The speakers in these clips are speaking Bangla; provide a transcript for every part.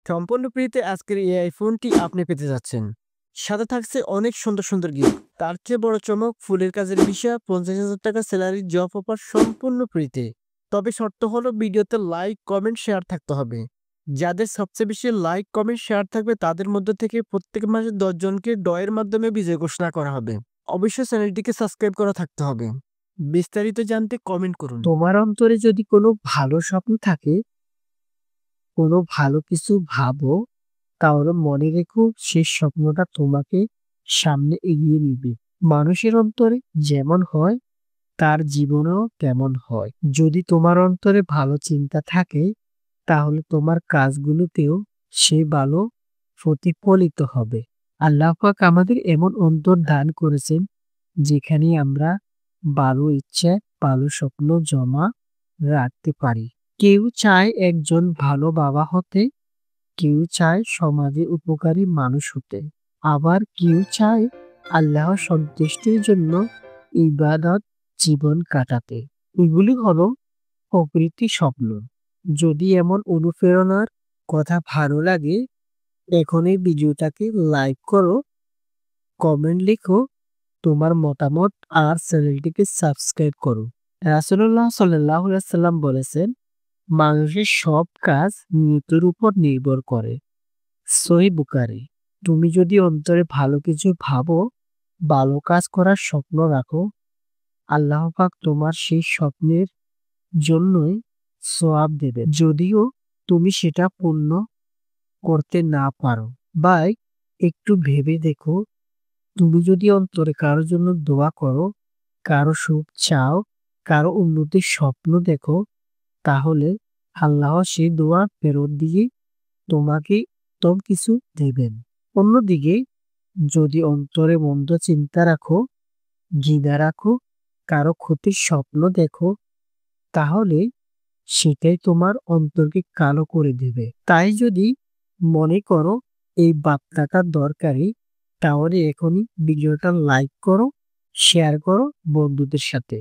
সম্পূর্ণ ফ্রিতে আজকের এই আইফোনটি আপনি পেতে যাচ্ছেন। সাথে থাকছে অনেক সুন্দর সুন্দর গিফট। তার চেয়ে বড় চমক, ফুলের কাজের বিষয়, 50,000 টাকা স্যালারি, জব অফার সম্পূর্ণ ফ্রিতে। তবে শর্ত হলো ভিডিওতে লাইক, কমেন্ট, শেয়ার থাকতে হবে। যাদের সবচেয়ে বেশি লাইক, কমেন্ট, শেয়ার থাকবে তাদের মধ্য থেকে প্রত্যেক মাসে 10 জনকে ড্রয়ের মাধ্যমে বিজয় ঘোষণা করা হবে। অবশ্যই চ্যানেলটিকে সাবস্ক্রাইব করা থাকতে হবে। বিস্তারিত জানতে কমেন্ট করুন। তোমার অন্তরে যদি কোনো ভালো স্বপ্ন থাকে, কোনো ভালো কিছু ভাবো, তাহলে মনে রেখো সেই স্বপ্নটা তোমাকে সামনে এগিয়ে নিবে। মানুষের অন্তরে যেমন হয় তার জীবনেও তেমন হয়। যদি তোমার অন্তরে ভালো চিন্তা থাকে তাহলে তোমার কাজগুলোতেও সে ভালো প্রতিফলিত হবে। আল্লাহ পাক আমাদের এমন অন্তর দান করেছেন যেখানে আমরা ভালো ইচ্ছা, ভালো স্বপ্ন জমা রাখতে পারি। কেউ চায় একজন ভালো বাবা হতে, কেউ চায় সমাজে উপকারী মানুষ হতে, আবার কেউ চায় আল্লাহর সন্তুষ্টির জন্য ইবাদত জীবন কাটাতে। এগুলি হলো প্রকৃতি স্বপ্ন। যদি এমন অনুপ্রেরণার কথা ভালো লাগে, এখন এই ভিডিওটাকে লাইক করো, কমেন্ট লিখো তোমার মতামত, আর চ্যানেলটিকে সাবস্ক্রাইব করো। রাসূলুল্লাহ সাল্লাল্লাহু আলাইহি ওয়াসাল্লাম বলেছেন, মানুষের সব কাজ নিয়তের উপর নির্ভর করে। সহিহ বুখারী। তুমি যদি অন্তরে ভালো কিছু ভাবো, ভালো কাজ করার স্বপ্ন রাখো, আল্লাহ পাক তোমার সেই স্বপ্নের জন্যই সওয়াব দেবে, যদিও তুমি সেটা পূর্ণ করতে না পারো। বা একটু ভেবে দেখো, তুমি যদি অন্তরে কারোর জন্য দোয়া করো, কারো সুখ চাও, কারো উন্নতির স্বপ্ন দেখো, তাহলে আল্লাহ সেই দোয়া ফেরত দিয়ে তোমাকে উত্তম কিছু দেবেন। অন্যদিকে যদি অন্তরে মন্দ চিন্তা রাখো, ঘৃণা রাখো, কারো ক্ষতির স্বপ্ন দেখো, তাহলে সেটাই তোমার অন্তরকে কালো করে দেবে। তাই যদি মনে করো এই বার্তাটা দরকারি, তাহলে এখনই ভিডিওটা লাইক করো, শেয়ার করো বন্ধুদের সাথে,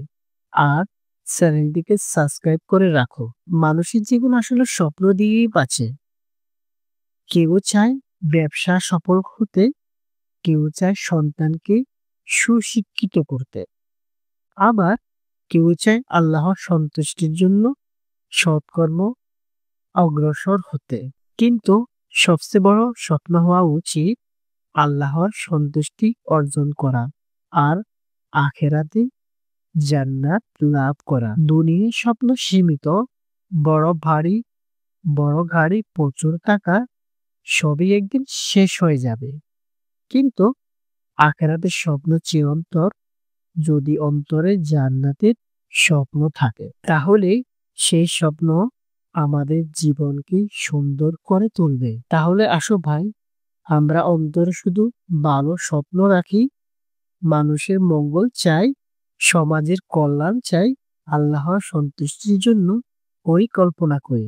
আর চ্যানেলটিকে সাবস্ক্রাইব করে রাখো। মানুষের জীবন আসলে স্বপ্ন দিয়েই বাঁচে। কেউ চায় ব্যবসা সফল হতে, কেউ চায় সন্তানকে সুশিক্ষিত করতে, আবার কেউ চায় আল্লাহর সন্তুষ্টির জন্য সৎকর্ম অগ্রসর হতে। কিন্তু সবচেয়ে বড় স্বপ্ন হওয়া উচিত আল্লাহর সন্তুষ্টি অর্জন করা আর আখেরাতে জান্নাত লাভ করা। দুনিয়ার স্বপ্ন সীমিত, বড় গাড়ি, প্রচুর টাকা, সবই একদিন শেষ হয়ে যাবে। কিন্তু আখেরাতের স্বপ্ন চিরন্তর। যদি অন্তরে জান্নাতের স্বপ্ন থাকে, তাহলে সেই স্বপ্ন আমাদের জীবনকে সুন্দর করে তুলবে। তাহলে আসো ভাই, আমরা অন্তরে শুধু ভালো স্বপ্ন রাখি, মানুষের মঙ্গল চাই, সমাজের কল্যাণ চাই, আল্লাহর সন্তুষ্টির জন্য পরিকল্পনা করি।